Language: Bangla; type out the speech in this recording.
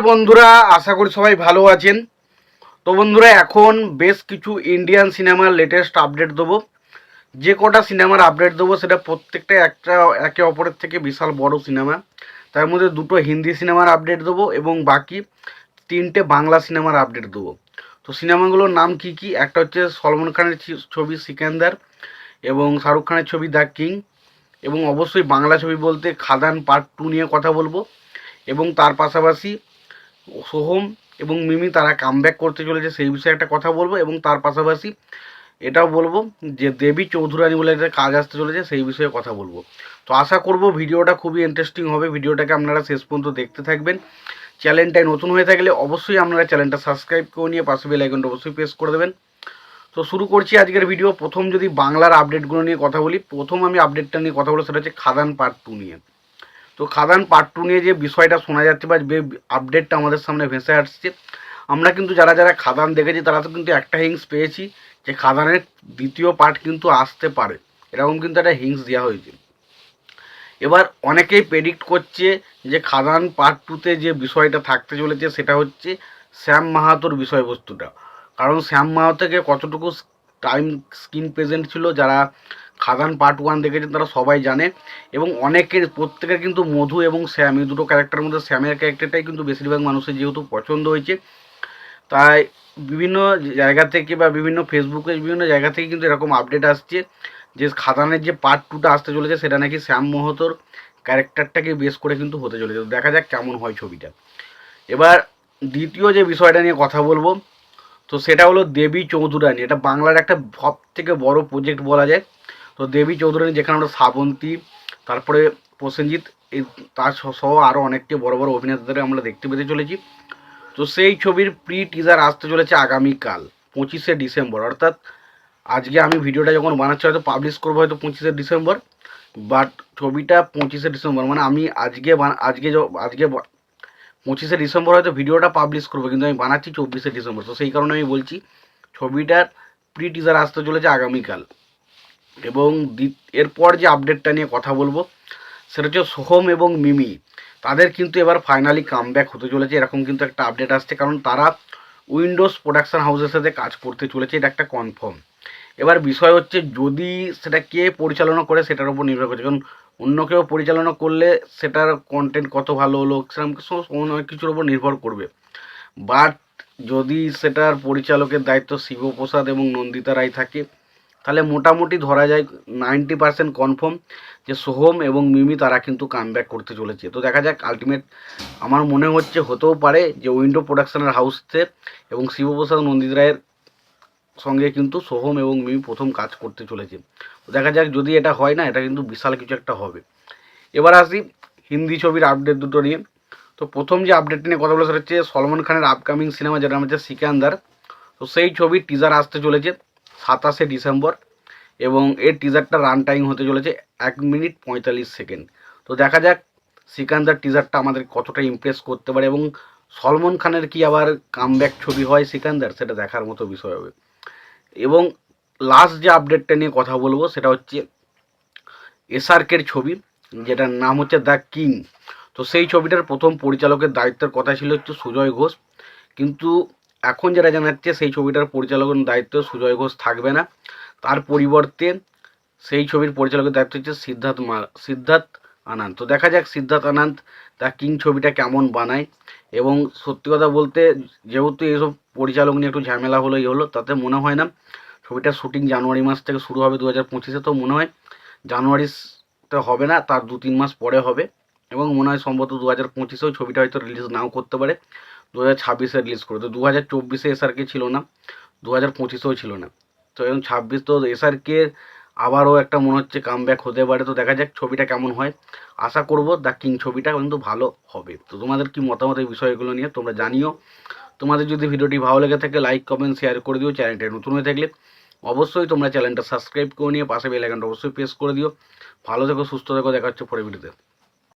বন্ধুরা, আশা করি সবাই ভালো আছেন। তো বন্ধুরা, এখন বেশ কিছু ইন্ডিয়ান সিনেমার লেটেস্ট আপডেট দেবো। যে কটা সিনেমার আপডেট দেবো সেটা প্রত্যেকটা একে অপরের থেকে বিশাল বড় সিনেমা। তার মধ্যে দুটো হিন্দি সিনেমার আপডেট দেবো এবং বাকি তিনটে বাংলা সিনেমার আপডেট দেবো। তো সিনেমাগুলোর নাম কি কি? একটা হচ্ছে সলমন খানের ছবি সিকান্দার, এবং শাহরুখ খানের ছবি দ্য কিং, এবং অবশ্যই বাংলা ছবি বলতে খাদান পার্ট 2 নিয়ে কথা বলবো। এবং তার পাশাপাশি সোহম এবং মিমি তারা কামব্যাক করতে চলেছে সেই বিষয়ে একটা কথা বলবো, এবং তার পাশাপাশি এটাও বলবো যে দেবী চৌধুরানী বলে একটা কাজ আসতে চলেছে সেই বিষয়ে কথা বলবো। তো আশা করব ভিডিওটা খুবই ইন্টারেস্টিং হবে। ভিডিওটাকে আপনারা শেষ পর্যন্ত দেখতে থাকবেন। চ্যানেলটায় নতুন হয়ে থাকলে অবশ্যই আপনারা চ্যানেলটা সাবস্ক্রাইব করে নিয়ে পাশে বেল আইকনটা অবশ্যই প্রেস করে দেবেন। তো শুরু করছি আজকের ভিডিও। প্রথম যদি বাংলার আপডেটগুলো নিয়ে কথা বলি, প্রথম আমি আপডেটটা নিয়ে কথা বলবো সেটা হচ্ছে খাদান পার্ট 2 নিয়ে। তো খাদান পার্ট 2 নিয়ে যে বিষয়টা শোনা যাচ্ছে বা যে আপডেটটা আমাদের সামনে ভেসে আসছে, আমরা কিন্তু যারা যারা খাদান দেখেছি তারা তো কিন্তু একটা হিংস পেয়েছি যে খাদানের দ্বিতীয় পার্ট কিন্তু আসতে পারে, এরকম কিন্তু একটা হিংস দেওয়া হয়েছে। এবার অনেকেই প্রেডিক্ট করছে যে খাদান পার্ট 2তে যে বিষয়টা থাকতে চলেছে সেটা হচ্ছে শ্যাম মাহাতোর বিষয়বস্তুটা। কারণ শ্যাম মাহাতোকে কতটুকু টাইম স্ক্রিন প্রেজেন্ট ছিল যারা খাদান পার্ট 1 দেখেছেন তারা সবাই জানে, এবং অনেকের প্রত্যেকের কিন্তু মধু এবং শ্যাম এই দুটো ক্যারেক্টারের মধ্যে শ্যামের ক্যারেক্টারটাই কিন্তু বেশিরভাগ মানুষের যেহেতু পছন্দ হয়েছে, তাই বিভিন্ন জায়গা থেকে বা বিভিন্ন ফেসবুকে বিভিন্ন জায়গা থেকে কিন্তু এরকম আপডেট আসছে যে খাদানের যে পার্ট 2টা আসতে চলেছে সেটা নাকি শ্যাম মাহাতোর ক্যারেক্টারটাকে বেস করে কিন্তু হতে চলেছে। দেখা যাক কেমন হয় ছবিটা। এবার দ্বিতীয় যে বিষয়টা নিয়ে কথা বলবো, তো সেটা হলো দেবী চৌধুরানী। এটা বাংলার একটা সব থেকে বড় প্রজেক্ট বলা যায়। তো দেবী চৌধুরানী যেখানে আমরা শ্রাবন্তী, তারপরে প্রসেনজিৎ, এই তার সহ আরও অনেকটি বড় বড় অভিনেতাদের আমরা দেখতে পেতে চলেছি। তো সেই ছবির প্রি টিজার আসতে চলেছে আগামীকাল 25শে ডিসেম্বর, অর্থাৎ আজকে আমি ভিডিওটা যখন বানাচ্ছি হয়তো পাবলিশ করবো হয়তো 25শে ডিসেম্বর, বাট ছবিটা 25শে ডিসেম্বর মানে আমি আজকে 25শে ডিসেম্বর হয়তো ভিডিওটা পাবলিশ করবো, কিন্তু আমি বানাচ্ছি 24শে ডিসেম্বর। তো সেই কারণে আমি বলছি ছবিটার প্রি টিজার আসতে চলেছে আগামীকাল। এবং এরপর যে আপডেটটা নিয়ে কথা বলবো সেটা হচ্ছে সোহম এবং মিমি, তাদের কিন্তু এবার ফাইনালি কামব্যাক হতে চলেছে, এরকম কিন্তু একটা আপডেট আসছে। কারণ তারা উইন্ডোজ প্রোডাকশন হাউসের সাথে কাজ করতে চলেছে, এটা একটা কনফার্ম। এবার বিষয় হচ্ছে যদি সেটা কে পরিচালনা করে সেটার উপর নির্ভর করছে, কারণ অন্য কেউ পরিচালনা করলে সেটার কন্টেন্ট কত ভালো হলো সেরকম অনেক কিছুর উপর নির্ভর করবে। বাট যদি সেটার পরিচালকের দায়িত্ব শিবপ্রসাদ এবং নন্দিতা রায় থাকে, তাহলে মোটামুটি ধরা যায় 90% কনফার্ম যে সোহম এবং মিমি তারা কিন্তু কামব্যাক করতে চলেছে। তো দেখা যাক আলটিমেট, আমার মনে হচ্ছে হতেও পারে যে উইন্ডো প্রোডাকশনের হাউসতে এবং শিবপ্রসাদ নন্দিতা রায়ের সঙ্গে কিন্তু সোহম এবং মিমি প্রথম কাজ করতে চলেছে। তো দেখা যাক যদি এটা হয় না, এটা কিন্তু বিশাল কিছু একটা হবে। এবার আসি হিন্দি ছবির আপডেট দুটো নিয়ে। তো প্রথম যে আপডেট নিয়ে কথা বলে সেটা হচ্ছে সলমন খানের আপকামিং সিনেমা যেটা নাম হচ্ছে সিকান্দার। তো সেই ছবির টিজার আসতে চলেছে 27শে ডিসেম্বর, এবং এর টিজারটা রান টাইম হতে চলেছে 1 মিনিট 45 সেকেন্ড। তো দেখা যাক সিকান্দার টিজারটা আমাদের কতটা ইমপ্রেস করতে পারে, এবং সলমন খানের কি আবার কামব্যাক ছবি হয় সিকান্দার, সেটা দেখার মতো বিষয় হবে। এবং লাস্ট যে আপডেটটা নিয়ে কথা বলবো সেটা হচ্ছে এসআরকের ছবি যেটার নাম হচ্ছে দ্য কিং। তো সেই ছবিটার প্রথম পরিচালকের দায়িত্বের কথা ছিল হচ্ছে সুজয় ঘোষ, কিন্তু এখন যেটা জানা যাচ্ছে সেই ছবিটার পরিচালকের দায়িত্ব সুজয় ঘোষ থাকবে না, তার পরিবর্তে সেই ছবির পরিচালকের দায়িত্ব হচ্ছে সিদ্ধার্থ আনন্দ। তো দেখা যাক সিদ্ধার্থ আনন্দ দ্য কিং ছবিটা কেমন বানায়। এবং সত্যি কথা বলতে যেহেতু এইসব পরিচালক নিয়ে একটু ঝামেলা হলো তাতে মনে হয় না ছবিটার শুটিং জানুয়ারি মাস থেকে শুরু হবে 2025-এ। তো মনে হয় জানুয়ারিতে হবে না, তার 2-3 মাস পরে হবে, এবং মনে হয় সম্ভবত 2025-এও ছবিটা হয়তো রিলিজ নাও করতে পারে, 2026-এ রিলিজ করে। তো 2024-এ এসআরকে ছিল না, 2025-এও ছিল না, তো এবং 26 তো এসআরকে আবারও একটা মনে হচ্ছে কামব্যাক হতে পারে। তো দেখা যাক ছবিটা কেমন হয়। আশা করব দ্য কিং ছবিটা কিন্তু ভালো হবে। তো তোমাদের কি মতামত এই বিষয়গুলো নিয়ে তোমরা জানিও। তোমাদের যদি ভিডিওটি ভালো লেগে থাকে লাইক কমেন্ট শেয়ার করে দিও। চ্যানেলটা নতুন হয়ে থাকলে অবশ্যই তোমরা চ্যানেলটা সাবস্ক্রাইব করে নিয়ে পাশে বেল আইকনটা অবশ্যই প্রেস করে দিও। ভালো থেকো, সুস্থ থেকো, দেখা হচ্ছে পরের ভিডিওতে।